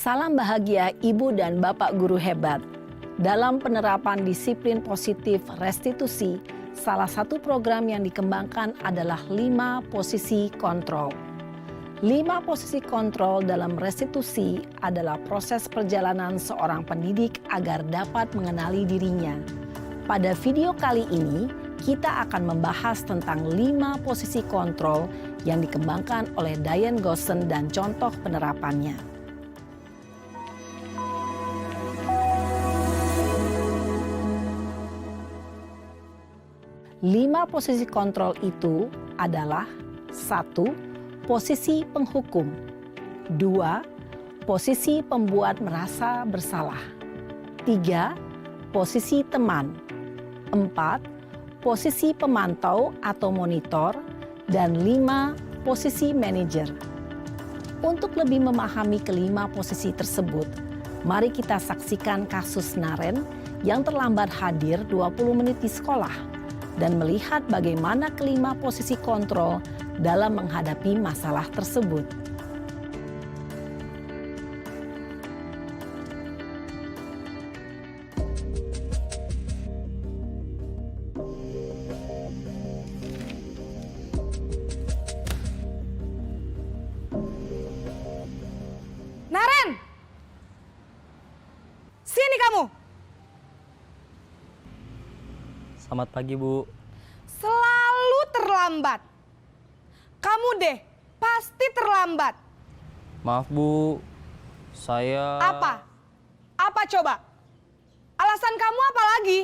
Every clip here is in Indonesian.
Salam bahagia Ibu dan Bapak guru hebat. Dalam penerapan disiplin positif restitusi, salah satu program yang dikembangkan adalah 5 posisi kontrol. 5 posisi kontrol dalam restitusi adalah proses perjalanan seorang pendidik agar dapat mengenali dirinya. Pada video kali ini, kita akan membahas tentang 5 posisi kontrol yang dikembangkan oleh Diane Goossen dan contoh penerapannya. Lima posisi kontrol itu adalah 1. Posisi penghukum. 2. Posisi pembuat merasa bersalah. 3. Posisi teman. 4. Posisi pemantau atau monitor. Dan 5. Posisi manajer. Untuk lebih memahami kelima posisi tersebut, mari kita saksikan kasus Naren yang terlambat hadir 20 menit di sekolah dan melihat bagaimana kelima posisi kontrol dalam menghadapi masalah tersebut. Naren! Sini kamu! Selamat pagi, Bu. Selalu terlambat. Kamu deh, pasti terlambat. Maaf, Bu. Saya... Apa? Apa coba? Alasan kamu apa lagi?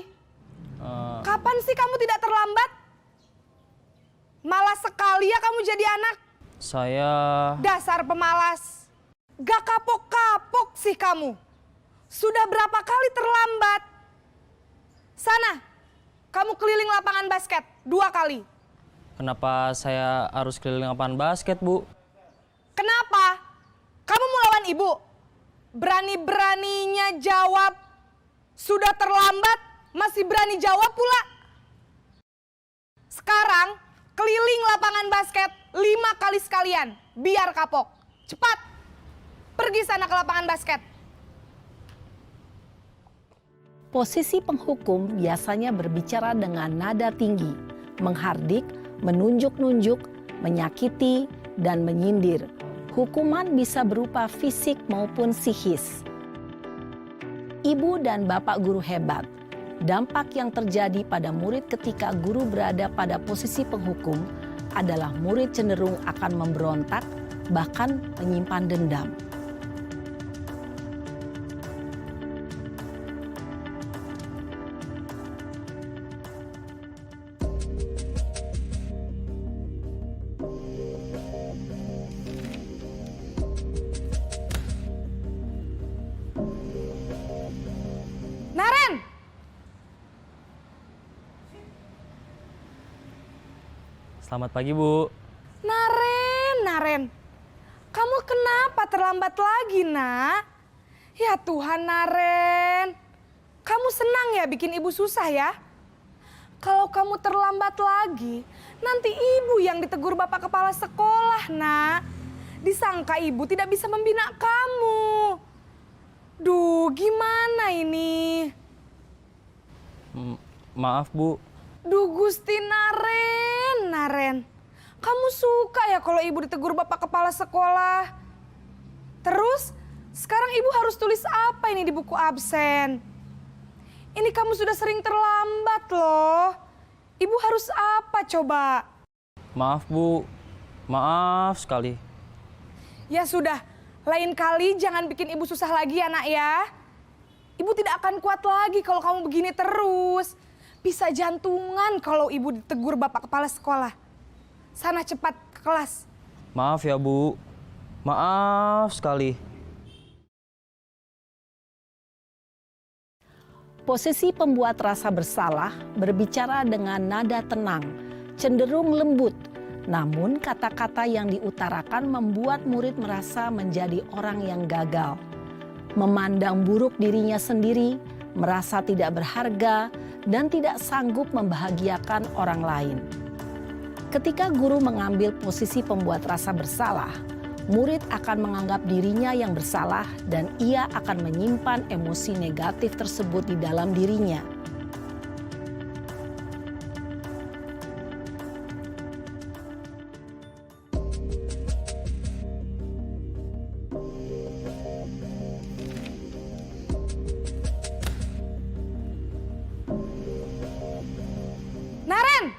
Kapan sih kamu tidak terlambat? Malas sekali ya kamu jadi anak. Saya... Dasar pemalas. Gak kapok-kapok sih kamu. Sudah berapa kali terlambat? Sana, kamu keliling lapangan basket 2 kali. Kenapa saya harus keliling lapangan basket, Bu? Kenapa? Kamu mau lawan ibu? Berani-beraninya jawab. Sudah terlambat, masih berani jawab pula. Sekarang, keliling lapangan basket 5 kali sekalian. Biar kapok. Cepat, pergi sana ke lapangan basket. Posisi penghukum biasanya berbicara dengan nada tinggi, menghardik, menunjuk-nunjuk, menyakiti, dan menyindir. Hukuman bisa berupa fisik maupun psikis. Ibu dan Bapak guru hebat, dampak yang terjadi pada murid ketika guru berada pada posisi penghukum adalah murid cenderung akan memberontak, bahkan menyimpan dendam. Naren! Selamat pagi, Bu. Naren. Kamu kenapa terlambat lagi, Nak? Ya Tuhan, Naren. Kamu senang ya bikin ibu susah ya? Kalau kamu terlambat lagi, nanti ibu yang ditegur Bapak Kepala Sekolah, Nak. Disangka ibu tidak bisa membina kamu. Duh, gimana ini? Maaf, Bu. Duh Gusti Naren. Kamu suka ya kalau ibu ditegur Bapak Kepala Sekolah? Terus, sekarang ibu harus tulis apa ini di buku absen? Ini kamu sudah sering terlambat loh. Ibu harus apa coba? Maaf, Bu. Maaf sekali. Ya sudah, lain kali jangan bikin ibu susah lagi ya nak ya. Ibu tidak akan kuat lagi kalau kamu begini terus. Bisa jantungan kalau ibu ditegur Bapak Kepala Sekolah. Sana cepat ke kelas. Maaf ya, Bu. Maaf sekali. Posisi pembuat rasa bersalah berbicara dengan nada tenang, cenderung lembut. Namun kata-kata yang diutarakan membuat murid merasa menjadi orang yang gagal. Memandang buruk dirinya sendiri, merasa tidak berharga, dan tidak sanggup membahagiakan orang lain. Ketika guru mengambil posisi pembuat rasa bersalah, murid akan menganggap dirinya yang bersalah dan ia akan menyimpan emosi negatif tersebut di dalam dirinya. Naren!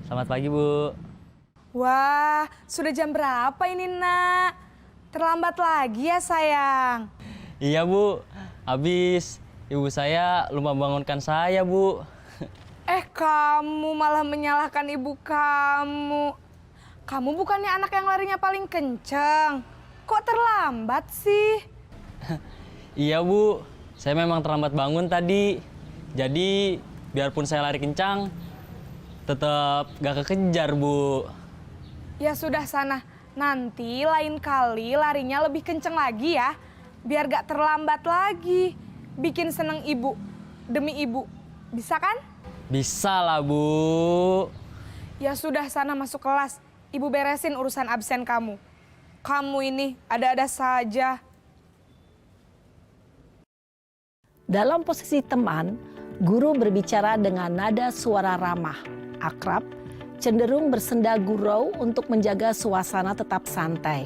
Selamat pagi, Bu. Wah, sudah jam berapa ini, Nak? Terlambat lagi ya, sayang. Iya, Bu. Habis ibu saya lupa bangunkan saya, Bu. Kamu malah menyalahkan ibu kamu. Kamu bukannya anak yang larinya paling kenceng. Kok terlambat sih? Iya, Bu. Saya memang terlambat bangun tadi. Jadi, biarpun saya lari kencang, tetap gak kekejar, Bu. Ya sudah sana, nanti lain kali larinya lebih kenceng lagi ya. Biar gak terlambat lagi. Bikin seneng ibu, demi ibu. Bisa kan? Bisa lah, Bu. Ya sudah sana masuk kelas. Ibu beresin urusan absen kamu. Kamu ini ada-ada saja. Dalam posisi teman, guru berbicara dengan nada suara ramah, akrab, cenderung bersenda gurau untuk menjaga suasana tetap santai.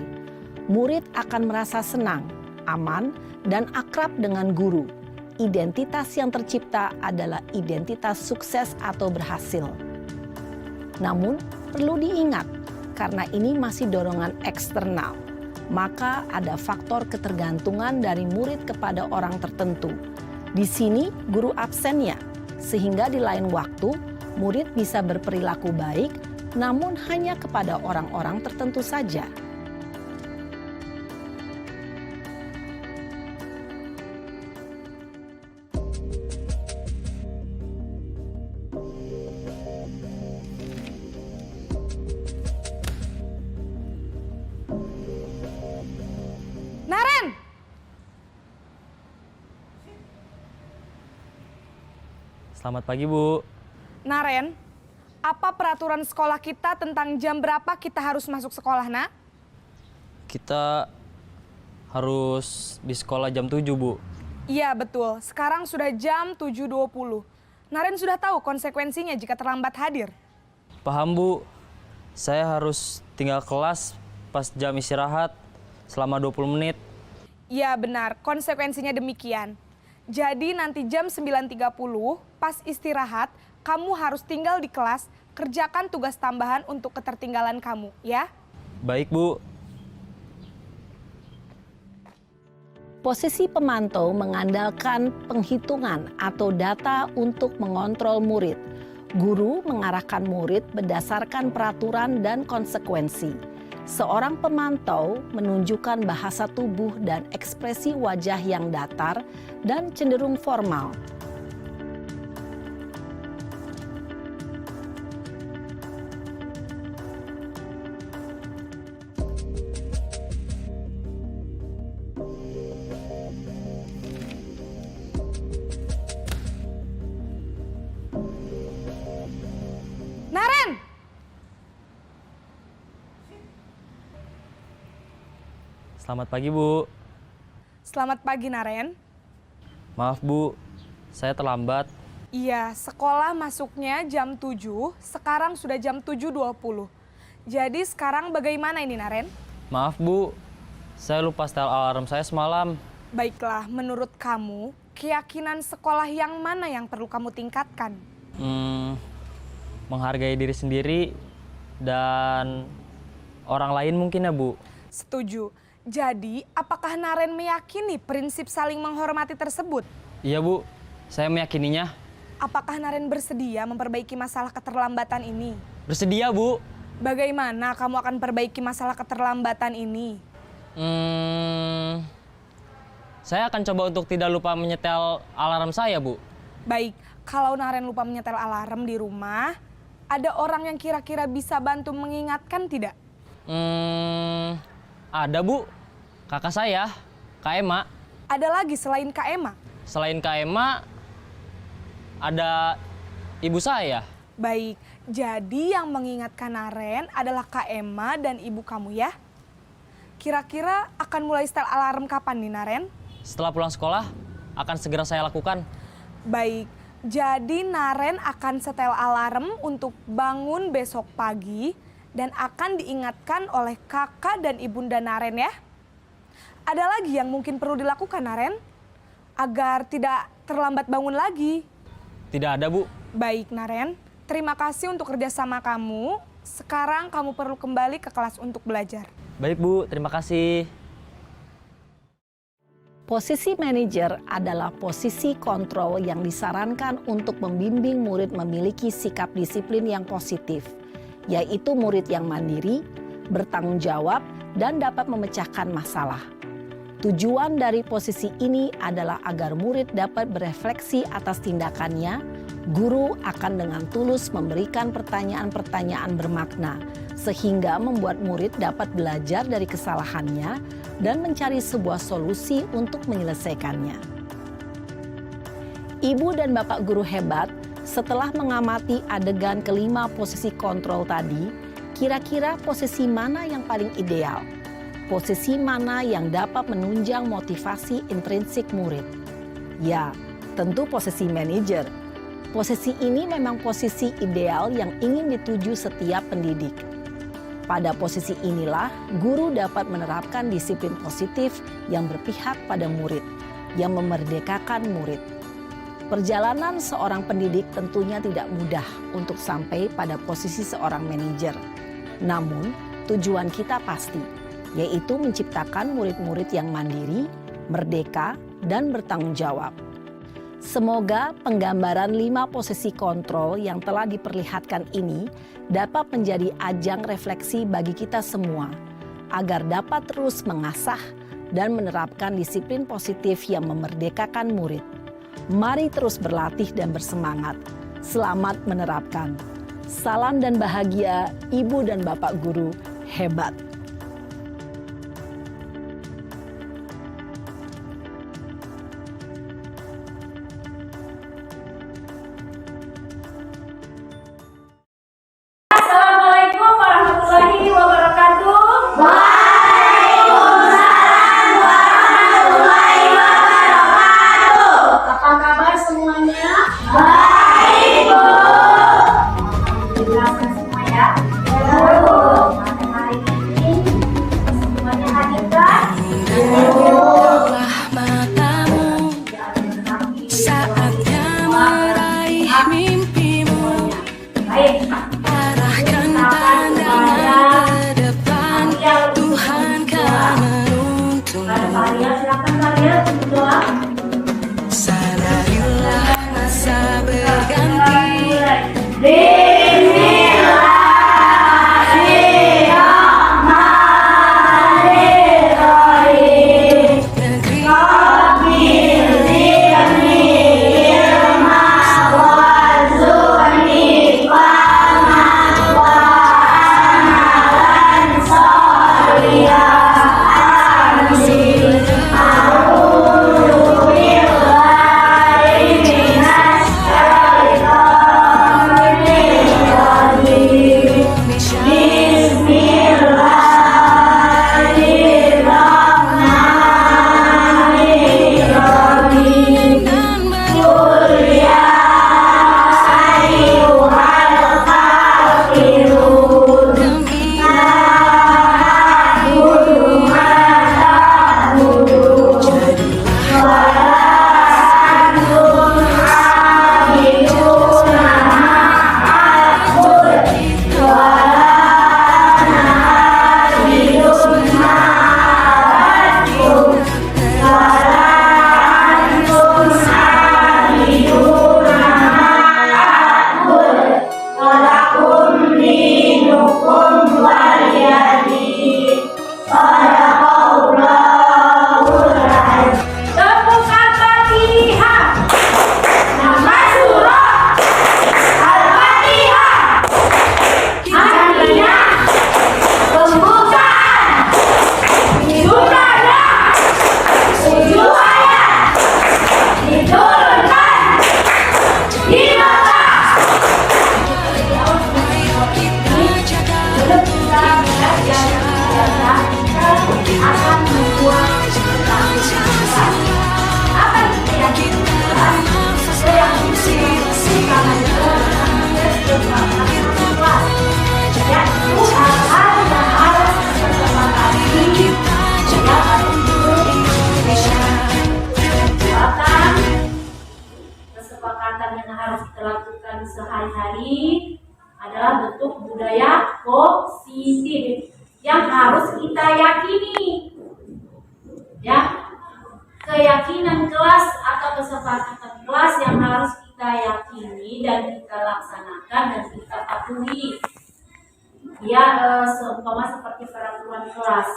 Murid akan merasa senang, aman, dan akrab dengan guru. Identitas yang tercipta adalah identitas sukses atau berhasil. Namun, perlu diingat, karena ini masih dorongan eksternal, maka ada faktor ketergantungan dari murid kepada orang tertentu. Di sini, guru absennya, sehingga di lain waktu, murid bisa berperilaku baik, namun hanya kepada orang-orang tertentu saja. Naren! Selamat pagi, Bu. Naren, apa peraturan sekolah kita tentang jam berapa kita harus masuk sekolah, Nak? Kita harus di sekolah jam 7, Bu. Iya, betul. Sekarang sudah jam 7.20. Naren sudah tahu konsekuensinya jika terlambat hadir. Paham, Bu. Saya harus tinggal kelas pas jam istirahat selama 20 menit. Iya, benar. Konsekuensinya demikian. Jadi nanti jam 9.30 pas istirahat, kamu harus tinggal di kelas, kerjakan tugas tambahan untuk ketertinggalan kamu, ya? Baik, Bu. Posisi pemantau mengandalkan penghitungan atau data untuk mengontrol murid. Guru mengarahkan murid berdasarkan peraturan dan konsekuensi. Seorang pemantau menunjukkan bahasa tubuh dan ekspresi wajah yang datar dan cenderung formal. Naren! Selamat pagi, Bu. Selamat pagi, Naren. Maaf, Bu. Saya terlambat. Iya, sekolah masuknya jam 7, sekarang sudah jam 7.20. Jadi sekarang bagaimana ini, Naren? Maaf, Bu. Saya lupa setel alarm saya semalam. Baiklah, menurut kamu, keyakinan sekolah yang mana yang perlu kamu tingkatkan? Menghargai diri sendiri dan orang lain mungkin ya, Bu. Setuju. Jadi, apakah Naren meyakini prinsip saling menghormati tersebut? Iya, Bu. Saya meyakininya. Apakah Naren bersedia memperbaiki masalah keterlambatan ini? Bersedia, Bu. Bagaimana kamu akan perbaiki masalah keterlambatan ini? Saya akan coba untuk tidak lupa menyetel alarm saya, Bu. Baik, kalau Naren lupa menyetel alarm di rumah, ada orang yang kira-kira bisa bantu mengingatkan tidak? Ada, Bu. Kakak saya, Kak Ema. Ada lagi selain Kak Ema? Selain Kak Ema, ada ibu saya. Baik, Jadi yang mengingatkan Naren adalah Kak Emma dan ibu kamu ya. Kira-kira akan mulai setel alarm kapan nih Naren? Setelah pulang sekolah, akan segera saya lakukan. Baik, jadi Naren akan setel alarm untuk bangun besok pagi dan akan diingatkan oleh kakak dan ibunda Naren ya. Ada lagi yang mungkin perlu dilakukan Naren? Agar tidak terlambat bangun lagi. Tidak ada, Bu. Baik Naren, terima kasih untuk kerjasama kamu. Sekarang kamu perlu kembali ke kelas untuk belajar. Baik, Bu. Terima kasih. Posisi manajer adalah posisi kontrol yang disarankan untuk membimbing murid memiliki sikap disiplin yang positif, yaitu murid yang mandiri, bertanggung jawab, dan dapat memecahkan masalah. Tujuan dari posisi ini adalah agar murid dapat berefleksi atas tindakannya. Guru akan dengan tulus memberikan pertanyaan-pertanyaan bermakna, sehingga membuat murid dapat belajar dari kesalahannya dan mencari sebuah solusi untuk menyelesaikannya. Ibu dan bapak guru hebat, setelah mengamati adegan kelima posisi kontrol tadi, kira-kira posisi mana yang paling ideal? Posisi mana yang dapat menunjang motivasi intrinsik murid? Ya, tentu posisi manajer. Posisi ini memang posisi ideal yang ingin dituju setiap pendidik. Pada posisi inilah, guru dapat menerapkan disiplin positif yang berpihak pada murid, yang memerdekakan murid. Perjalanan seorang pendidik tentunya tidak mudah untuk sampai pada posisi seorang manajer. Namun, tujuan kita pasti, yaitu menciptakan murid-murid yang mandiri, merdeka, dan bertanggung jawab. Semoga penggambaran 5 posisi kontrol yang telah diperlihatkan ini dapat menjadi ajang refleksi bagi kita semua, agar dapat terus mengasah dan menerapkan disiplin positif yang memerdekakan murid. Mari terus berlatih dan bersemangat. Selamat menerapkan. Salam dan bahagia, Ibu dan Bapak Guru hebat. Assalamualaikum warahmatullahi wabarakatuh. Apa kabar semuanya? Baik, Bu. Jelaskan semua ya. Pada hari ini semuanya hadir kan? Matamu saatnya meraih mimpimu. Baik. Arahkan pandangan ke depan, Tuhan kan menuntun. Pada kalian silakan kalian berdoa. Sadarilah masa berganti. Negeri yang harus kita yakini. Ya, keyakinan kelas atau kesepakatan kelas yang harus kita yakini dan kita laksanakan dan kita patuhi. Ya, seumpama seperti peraturan kelas.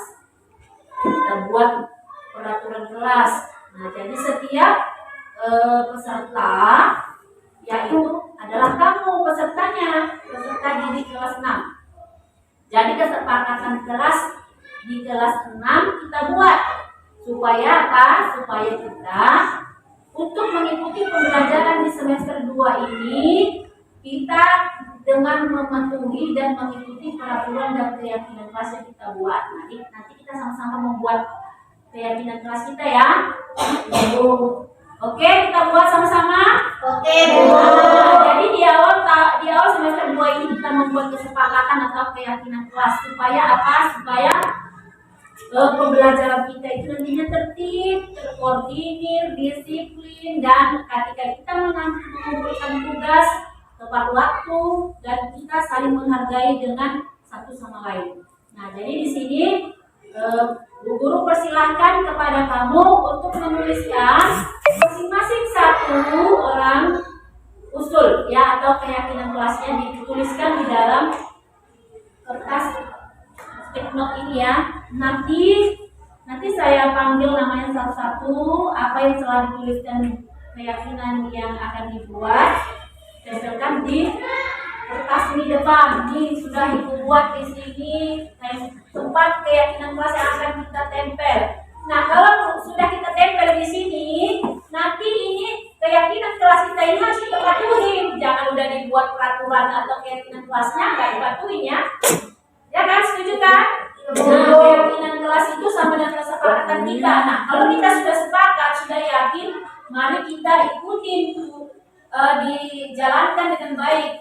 Kita buat peraturan kelas. Nah, jadi setiap peserta, yaitu adalah kamu pesertanya, peserta didik kelas 6. Jadi kesepakatan kelas di kelas 6 kita buat supaya apa? Supaya kita untuk mengikuti pembelajaran di semester 2 ini kita dengan mematuhi dan mengikuti peraturan dan keyakinan kelas yang kita buat. Nanti kita sama-sama membuat keyakinan kelas kita ya. Oke, kita buat sama-sama. Oke, Bu. Jadi di awal semester 2 ini kita membuat kesepakatan atau keyakinan kelas supaya apa? Supaya pembelajaran kita itu nantinya tertib, terkoordinir, disiplin, dan ketika kita mengumpulkan tugas tepat waktu dan kita saling menghargai dengan satu sama lain. Nah, jadi di sini Bu Guru persilahkan kepada kamu untuk menuliskan masing-masing satu orang usul ya atau keyakinan kelasnya dituliskan di dalam kertas stick-note ini ya. Nanti saya panggil namanya satu-satu, apa yang telah dituliskan keyakinan yang akan dibuat, tempelkan di kertas ini depan. Ini sudah ibu buat di sini tempat keyakinan kelas yang akan kita tempel. Nah, kalau sudah kita tempel di sini, nanti ini keyakinan kelas kita ini harus kita patuhin. Jangan udah dibuat peraturan atau keyakinan kelasnya nggak dipatuhin ya. Ya kan, setuju kan? Nah, keyakinan kelas itu sama dengan kesepakatan kita. Nah, kalau kita sudah sepakat, sudah yakin, mari kita ikutin dijalankan dengan baik.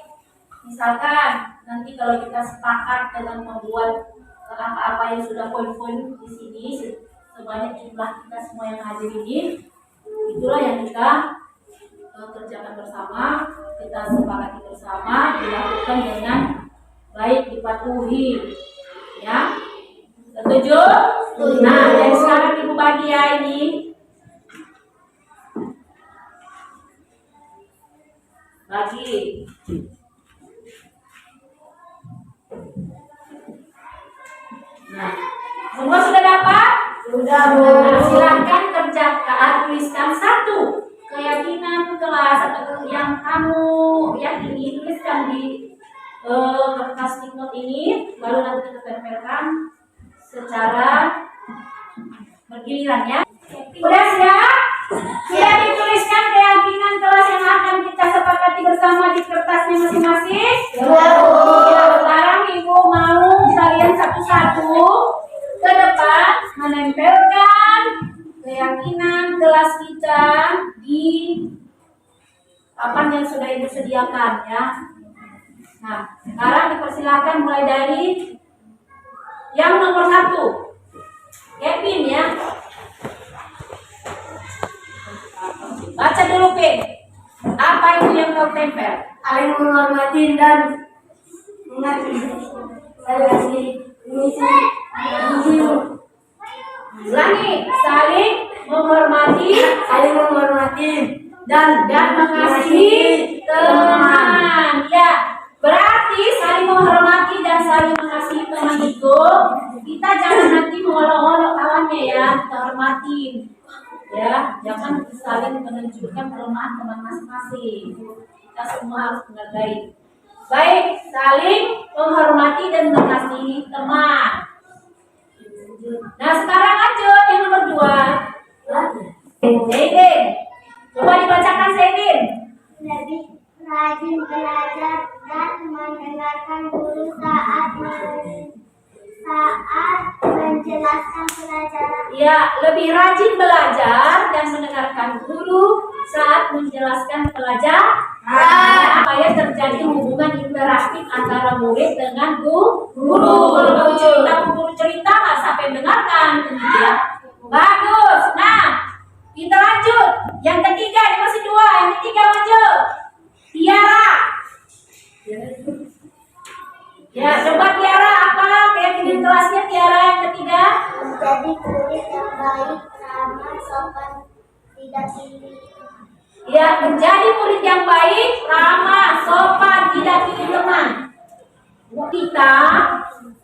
Misalkan nanti kalau kita sepakat dengan membuat apa-apa yang sudah poin-poin di sini sebanyak jumlah kita semua yang hadir ini, itulah yang kita kerjakan bersama, kita sepakati bersama, dilakukan dengan baik, dipatuhi, ya. Setuju? Nah, dari sekarang ibu bagi ya ini. Bagi. Nah, semua sudah dapat? Sudah, Bu. Nah, silakan kerjakan, tuliskan satu keyakinan kelas atau yang kamu yakini, tuliskan di kertas stick-note ini, baru nanti kita tempelkan secara bergiliran ya. Udah siap? Siap dituliskan keyakinan kelas yang akan kita sepakati bersama di kertasnya masing-masing? Ya, sekarang ibu mau kalian satu-satu ke depan menempelkan keyakinan kelas kita di papan yang sudah ibu sediakan ya. Nah, sekarang dipersilakan mulai dari yang nomor 1, Kevin ya. Baca dulu, Pin. Apa itu yang kau tempel? Saling menghormati dan mengasihi. Ulangi, saling menghormati dan mengasihi teman. Ya, berarti saling menghormati dan saling mengasihi teman itu kita jangan nanti mengolok-olok kawannya ya, kita hormatin. Ya, jangan saling menunjukkan kelemahan teman masing-masing. Kita semua harus menghargai. Baik, saling menghormati dan mengasihi teman. Nah, sekarang lanjut yang nomor 2. Zaidin. Coba dibacakan Zaidin. Lebih rajin belajar dan mendengarkan guru saat menjelaskan pelajaran. Ya, lebih rajin belajar dan mendengarkan guru saat menjelaskan pelajaran. Supaya terjadi hubungan interaktif antara murid dengan guru. Kalau guru cerita nggak sampai dengarkan, ya. Bagus. Nah, kita lanjut. Yang ketiga, ini masih 2. Yang ketiga lanjut. Tiara. Ya, coba Tiara apa keyakinan kelasnya baik, ramah, sopan, tidak pilih. Ya, menjadi murid yang baik, ramah, sopan, tidak pilih teman. Kita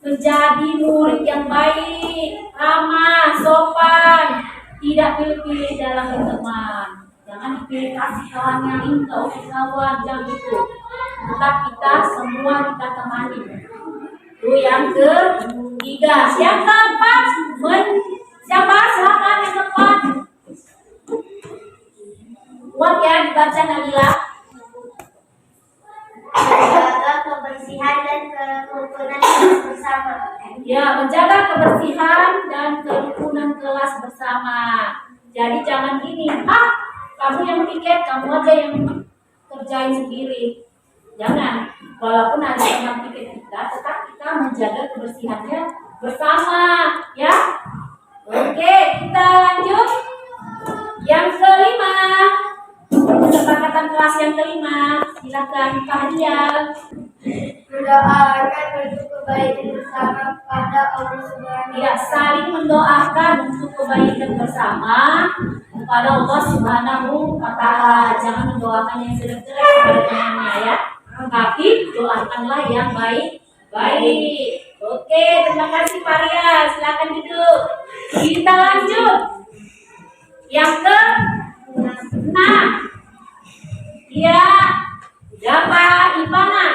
menjadi murid yang baik, ramah, sopan, tidak pilih-pilih dalam berteman. Jangan dipilih kasih kawan yang ini, kawan yang itu. Tetap kita semua kita temani. Itu yang ketiga. Yang keempat, siapa? Silakan yang keempat. Buat ya dibaca Nabila. Menjaga kebersihan dan kerukunan bersama. Ya, menjaga kebersihan dan kerukunan kelas bersama. Jadi jangan gini, kamu yang piket, kamu aja yang kerjain sendiri. Jangan, walaupun ada teman piket kita, tetap kita menjaga kebersihannya bersama, ya. Oke, kita lanjut. Yang kelima, kesepakatan kelas yang kelima. Silakan Pak Hadial. Mendoakan untuk kebaikan bersama kepada Allah Subhanahu. Ya, saling mendoakan untuk kebaikan bersama kepada Allah Subhanahu wa Ta'ala. Jangan mendoakan yang jelek-jelek kepada temannya ya. Tapi doakanlah yang baik-baik. Oke, terima kasih Pak Ria. Silakan duduk. Kita lanjut. Yang ke 6. Ya, siapa Ipana?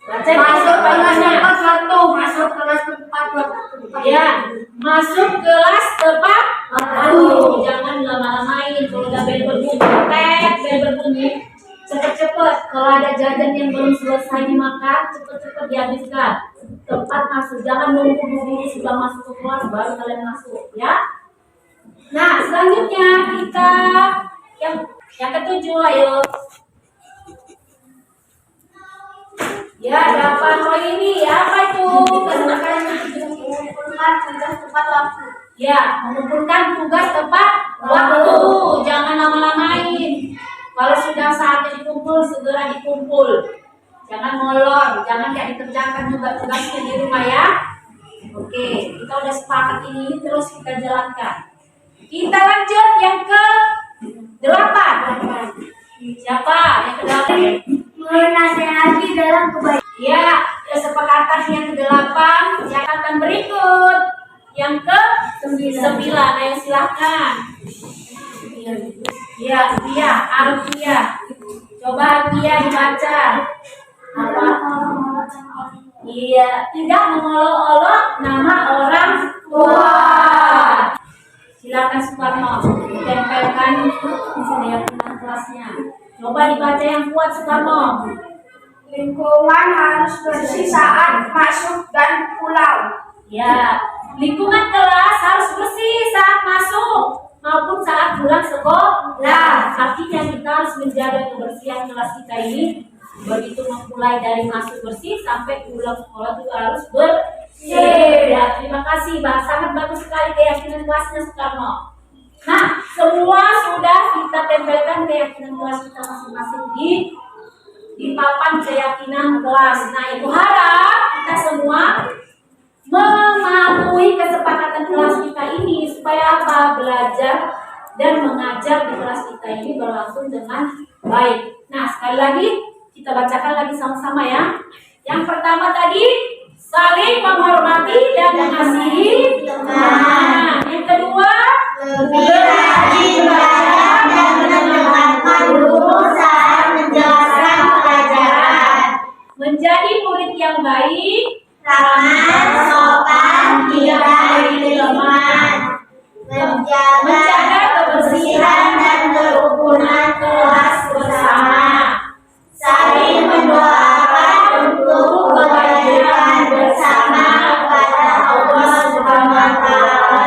Baca Masuk kelas Ipana. tempat waktu. Masuk kelas tempat waktu. Ya, masuk kelas tepat waktu. Jangan lama-lamain. Kalau udah bel berbunyi, bel berbunyi, cepet-cepet. Kalau ada jajan yang belum selesai dimakan, cepet-cepet dihabiskan. Tepat masuk. Jangan nunggu dulu sudah masuk ke kelas baru kalian masuk, ya. Nah, selanjutnya kita yang ketujuh, ayo. Ya, dapat poin ini. Apa itu? Mengumpulkan tugas tepat waktu. Ya, mengumpulkan tugas tepat waktu. Jangan lama-lamain. Kalau sudah saatnya dikumpul, segera dikumpul. Jangan molor, jangan kayak dikerjakan juga tugasnya di rumah ya. Oke, kita udah sepakat ini, terus kita jalankan. Kita lanjut yang ke 8. Siapa yang ke-8? Menasehati dalam kebaikan. Ya, kesepakatan yang ke-8 catatan berikut. Yang ke-9. Ayo silahkan. Ya, Arfia, Arfia. Coba Arfia dibaca. Apa? Iya, tidak mengolok-olok nama orang tua. Silakan Sukarno, tempelkan di sini ya kelasnya. Coba dibaca yang kuat Sukarno. Lingkungan harus bersih saat masuk dan pulang. Ya, lingkungan kelas harus bersih saat masuk maupun saat pulang sekolah. Artinya kita harus menjaga kebersihan kelas kita ini. Begitu memulai dari masuk bersih sampai pulang sekolah juga harus bersih. Ya, terima kasih, Bang. Sangat bagus sekali keyakinan kelasnya Sukarno. Nah, semua sudah kita tempelkan keyakinan kelas kita masing-masing di papan keyakinan kelas. Nah, Ibu harap kita semua mematuhi kesepakatan kelas kita ini supaya apa? Belajar dan mengajar di kelas kita ini berlangsung dengan baik. Nah, sekali lagi kita bacakan lagi sama-sama ya. Yang pertama tadi saling menghormati dan mengasihi teman. Yang kedua, Lebih rajin belajar dan mendengarkan guru saat menjelaskan pelajaran. menjadi murid yang baik, Ramah, sopan, tidak pilih teman. menjaga kebersihan dan kerukunan kelas bersama, Saling mendoakan untuk kebaikan bersama kepada Allah Subhanahu wa Ta'ala.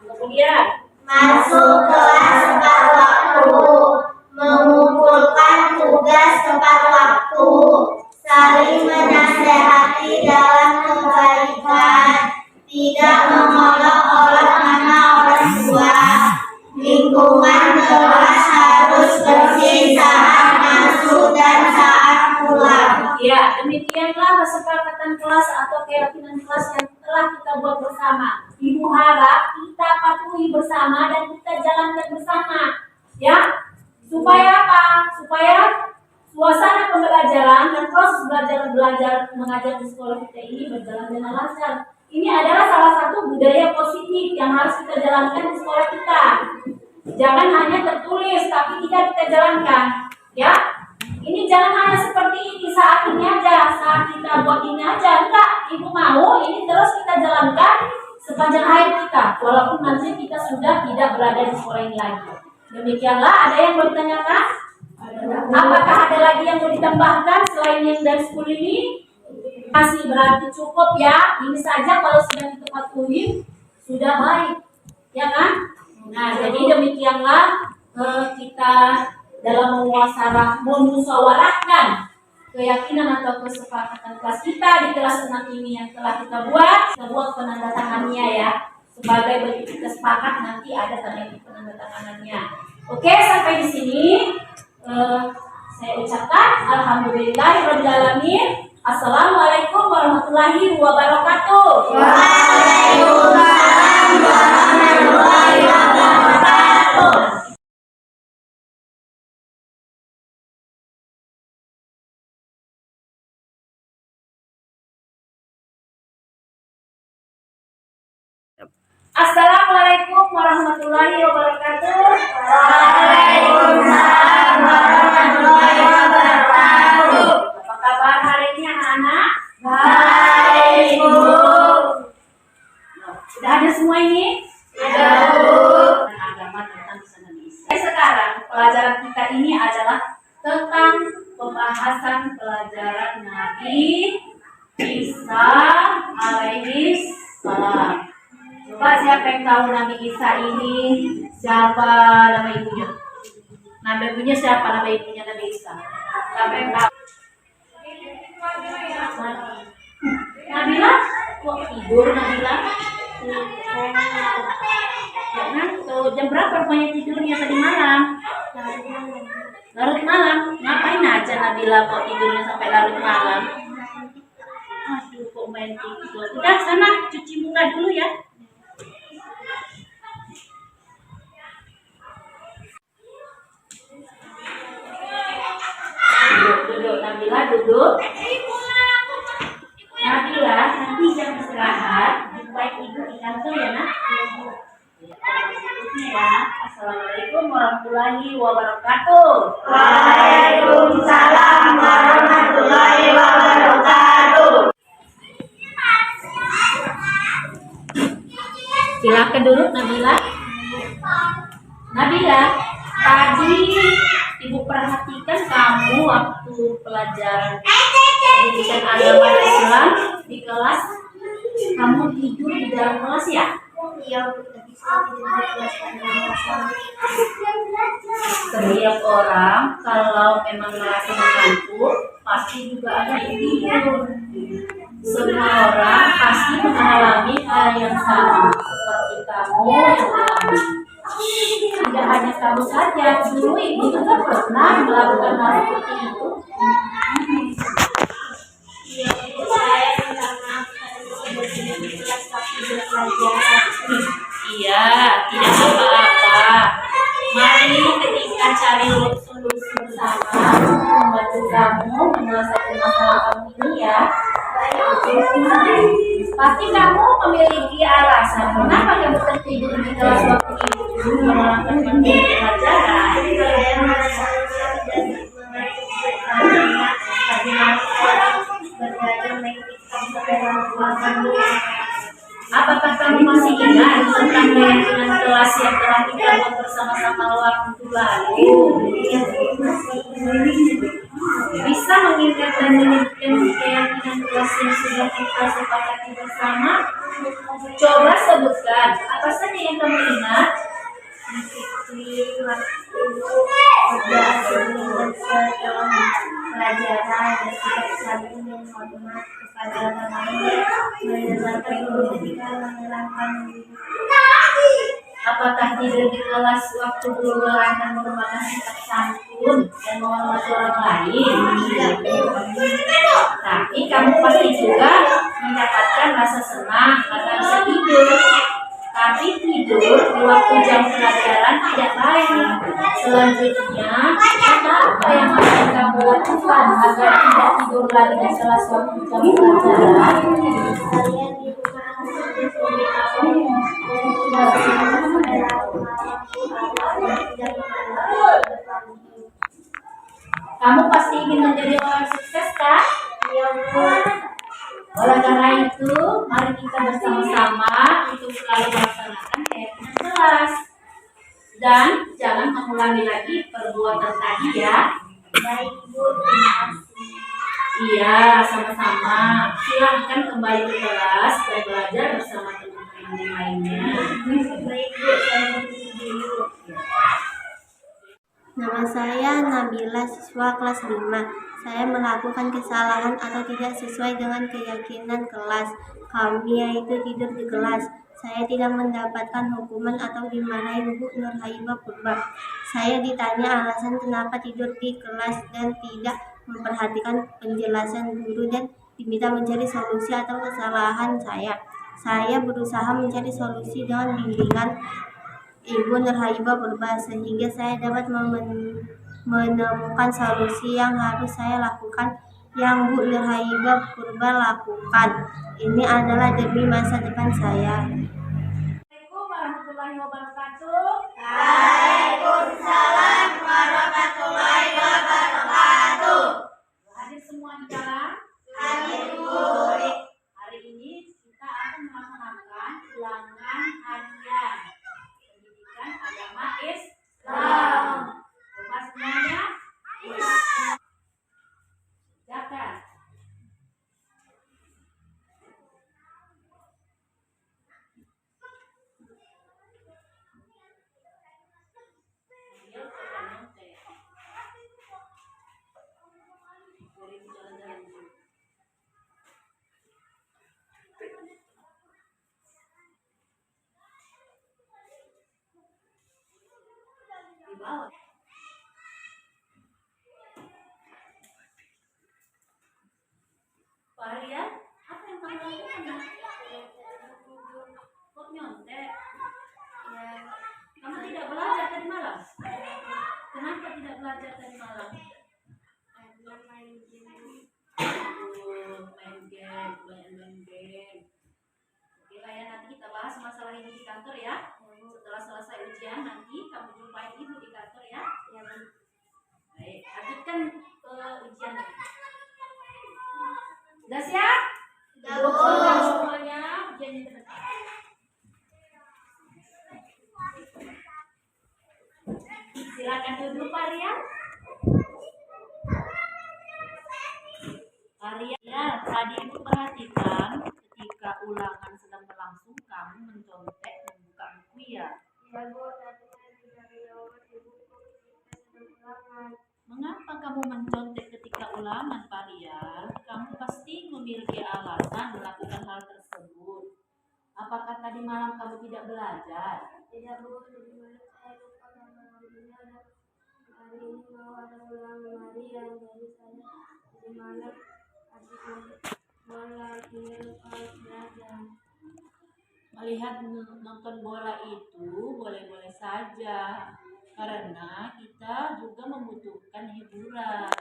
kemudian Masuk kelas tepat waktu, mengumpulkan tugas tepat waktu, saling menasehati dalam kebaikan, tidak mengolok-olok nama orang tua, lingkungan kelas harus bersih saat masuk dan saat pulang. ya, demikianlah kesepakatan kelas atau keyakinan kelas yang telah kita buat bersama. Ibu harap kita patuhi bersama dan kita jalankan bersama. Ya, supaya apa? Supaya suasana pembelajaran dan proses belajar mengajar di sekolah kita ini berjalan dengan lancar. Ini adalah salah satu budaya positif yang harus kita jalankan di sekolah kita. Jangan hanya tertulis, tapi tidak kita jalankan. Ya, ini jangan hanya seperti ini saat ini aja, saat kita buat ini aja. Enggak, ibu mau ini terus kita jalankan sepanjang hayat kita, walaupun nanti kita sudah tidak berada di sekolah ini lagi. Demikianlah, ada yang mau ditanyakan? Apakah ada lagi yang mau ditambahkan selain yang dari 10 ini? Masih berarti cukup ya. Ini saja kalau sudah kita patuhi sudah baik, ya kan? Nah, jadi demikianlah kita dalam memusyawarahkan keyakinan atau kesepakatan kelas kita di kelas 6 ini yang telah kita buat penandatangannya ya. Sebagai bentuk kita sepakat nanti ada tanda penandatanganannya. Oke, sampai di sini saya ucapkan alhamdulillahirabbil alamin. Assalamualaikum warahmatullahi wabarakatuh. Waalaikumsalam warahmatullahi wabarakatuh. Assalamualaikum warahmatullahi wabarakatuh. Waalaikumsalam warahmatullahi wabarakatuh. Apa kabar hari ini anak-anak? Baik, Bu. Sudah ada semua ini? Sudah, Bu. Agama tentang Nabi Isa. Sekarang pelajaran kita ini adalah tentang pembahasan pelajaran Nabi Isa alaihi salam. Coba siapa yang tahu Nabi Isa ini? Siapa nama ibunya? Nama ibunya siapa nama ibunya Nabi Isa? Siapa yang tahu? Nabila? Kok tidur Nabila? Tuh, jam berapa rupanya tidurnya tadi malam? Larut malam? Ngapain aja Nabila kok tidurnya sampai larut malam? Aduh, kok main TikTok. Udah, sana cuci muka dulu ya. Duduk, Nabila duduk. Nabila, nanti jam istirahat, jumpai ibu di kantor ya nak. Ya, assalamualaikum warahmatullahi wabarakatuh. Waalaikumsalam warahmatullahi wabarakatuh. Silakan duduk Nabila. Nabila, tadi ibu perhatikan kamu waktu pelajaran pendidikan agama Islam di kelas, kamu tidur di dalam kelas ya? Iya, tadi saya tidur di kelas pada Setiap orang kalau memang merasa mengantuk pasti juga ada yang tidur. Semua orang pasti mengalami hal yang sama seperti kamu yang alami. Tidak hanya kamu saja, dulu ibu juga pernah melakukan hal seperti itu. Iya, saya minta maaf karena sebelumnya di kelas waktu belajar. Iya, tidak apa-apa. Mari kita cari solusi bersama membantu kamu menyelesaikan masalah kamu ini ya. Pasti kamu memiliki alasan kenapa kamu tertidur di kelas waktu ibu melakukan pelajaran. Saya merasa tidak belajar Apakah kamu masih ingat tentang keyakinan kelas yang telah kita buat bersama-sama waktu lalu? Bisa mengingat dan menyebutkan keyakinan kelas yang sudah kita sepakati bersama? Coba sebutkan apa saja yang kamu ingat? pelajaran dan sikap saling menghormat kepada orang lain, mendengarkan guru ketika menerangkan. Apakah tidur di kelas waktu guru menerangkan merupakan sikap santun dan menghormati orang lain? Tapi kamu pasti juga mendapatkan rasa senang karena bisa tidur. Tapi tidur di waktu selanjutnya, apa yang akan kamu lakukan agar tidak tidur lagi di salah satu jam pelajaran? Saya di rumah seperti suami aku dan saya Kamu pasti ingin menjadi orang sukses kan? Iya, Bu. Oleh karena itu, mari kita bersama-sama untuk selalu melaksanakan keyakinan kelas. Dan jangan mengulangi lagi perbuatan tadi ya. Baik, Bu. Terima kasih. Iya, sama-sama. Silahkan kembali ke kelas dan belajar bersama teman-teman yang lainnya. Baik, Bu. Saya pergi dulu. Nama saya Nabila, siswa kelas 5. Saya melakukan kesalahan atau tidak sesuai dengan keyakinan kelas kami, yaitu tidur di kelas. Saya tidak mendapatkan hukuman atau dimarahi Bu Nurhaibah Purba. Saya ditanya alasan kenapa tidur di kelas dan tidak memperhatikan penjelasan guru dan diminta mencari solusi atau kesalahan saya. Saya berusaha mencari solusi dengan bimbingan Ibu Nurhaibah Purba sehingga saya dapat menemukan solusi yang harus saya lakukan yang Bu Nurhaibah Purba lakukan. Ini adalah demi masa depan saya. Assalamualaikum warahmatullahi wabarakatuh. Waalaikumsalam warahmatullahi wabarakatuh. Hadir semua di dalam. Hadir, Bu. Hari ini kita akan melaksanakan ulangan harian pendidikan agama Islam. Coba semuanya. Silakan. Di bawah. Pak Aryan, apa yang kamu lakukan? Kok nyontek? Ya, Kamu tidak belajar tadi malam? Kenapa tidak belajar tadi malam? karena main game. Main game, banyak main game. Oke lah ya, nanti kita bahas masalah ini di kantor ya. Setelah selesai ujian nanti kamu jumpai ibu di kantor ya. Ya, Bu. Baik, lanjutkan ke ujiannya. Sudah siap? Sudah, Bu. Bu. Semuanya ujiannya sebentar. Silakan duduk Pak Rian. Pak Rian, ya, tadi Ibu perhatikan ketika ulangan sedang berlangsung kamu mencontek membuka buku ya. Ya, Bu. Tadi saya tidak menjawab Ibu kita sedang ulangan. Mengapa kamu mencontek ketika ulangan, Pak Rian? Kamu pasti memiliki alasan melakukan hal tersebut. Apakah tadi malam kamu tidak belajar? Tidak, Bu. Tadi malam saya lupa karena alhamdulillah hari ini mau ada ulangan harian, jadi saya tadi malam habis bola ini lupa belajar. Melihat nonton bola itu boleh-boleh saja, karena kita juga membutuhkan hiburan.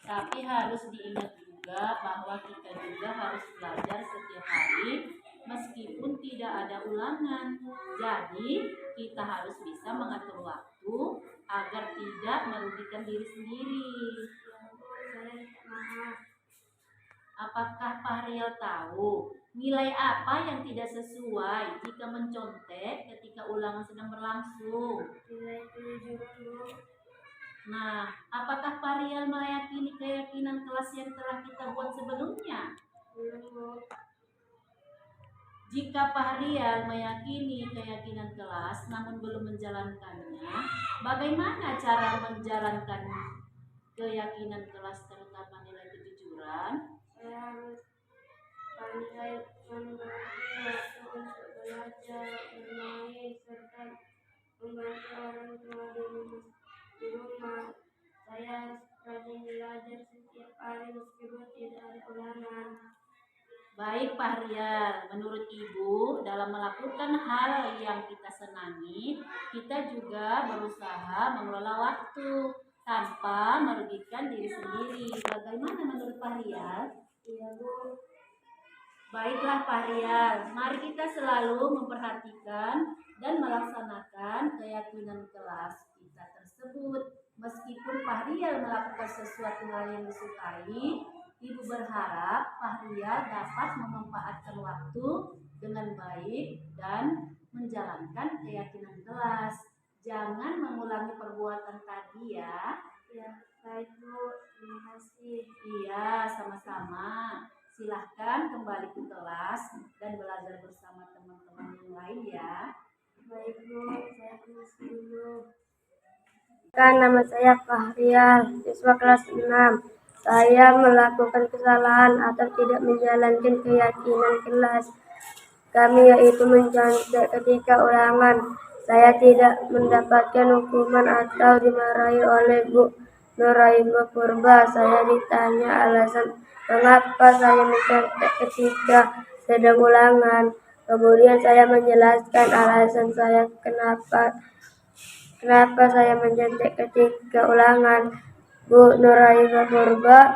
Tapi harus diingat juga bahwa kita juga harus belajar setiap hari meskipun tidak ada ulangan. Jadi kita harus bisa mengatur waktu agar tidak merugikan diri sendiri. Saya maaf. Apakah Pak Riel tahu nilai apa yang tidak sesuai jika mencontek ketika ulangan sedang berlangsung? Nilai 7, Bu. Nah, apakah Pak Riel meyakini keyakinan kelas yang telah kita buat sebelumnya? Belum, Bu. Jika Pak Riel meyakini keyakinan kelas namun belum menjalankannya, bagaimana cara menjalankan keyakinan kelas terutama nilai kejujuran? Saya harus pandai membagi waktu untuk belajar, bermain, serta membantu orang tua di rumah. Saya harus rajin belajar setiap hari meskipun tidak ada ulangan. Baik. Baik Pak Rial, menurut Ibu dalam melakukan hal yang kita senangi, kita juga berusaha mengelola waktu tanpa merugikan diri sendiri. Bagaimana menurut Pak Rial? Iya Bu. Baiklah Pak Rial, mari kita selalu memperhatikan dan melaksanakan keyakinan kelas kita tersebut. Meskipun Pak Rial melakukan sesuatu hal yang disukai, Ibu berharap Pak Rial dapat memanfaatkan waktu dengan baik dan menjalankan keyakinan kelas. Jangan mengulangi perbuatan tadi ya. Ya, baik Bu. Terima kasih. Iya, sama-sama. Silahkan kembali ke kelas dan belajar bersama teman-teman yang lain ya. Baik Bu, saya permisi dulu. Nama saya Fahrial, siswa kelas 6. Saya melakukan kesalahan atau tidak menjalankan keyakinan kelas kami, yaitu mencontek ketika ulangan. Saya tidak mendapatkan hukuman atau dimarahi oleh Bu Nuraibah Purba. Saya ditanya alasan mengapa saya mencontek ketika sedang ulangan. Kemudian saya menjelaskan alasan saya kenapa saya mencontek ketika ulangan. Bu Nuraibah Purba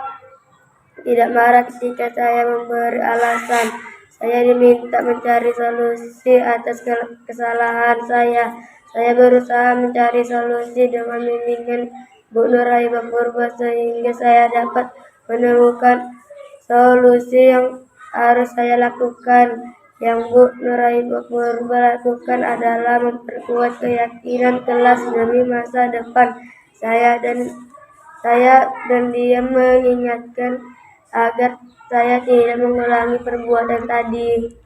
tidak marah ketika saya memberi alasan. Saya diminta mencari solusi atas kesalahan saya. Saya berusaha mencari solusi dengan bimbingan Bu Nuraibah Purba sehingga saya dapat menemukan solusi yang harus saya lakukan. Yang Bu Nuraibah Purba lakukan adalah memperkuat keyakinan kelas demi masa depan saya dan dia mengingatkan agar saya tidak mengulangi perbuatan tadi.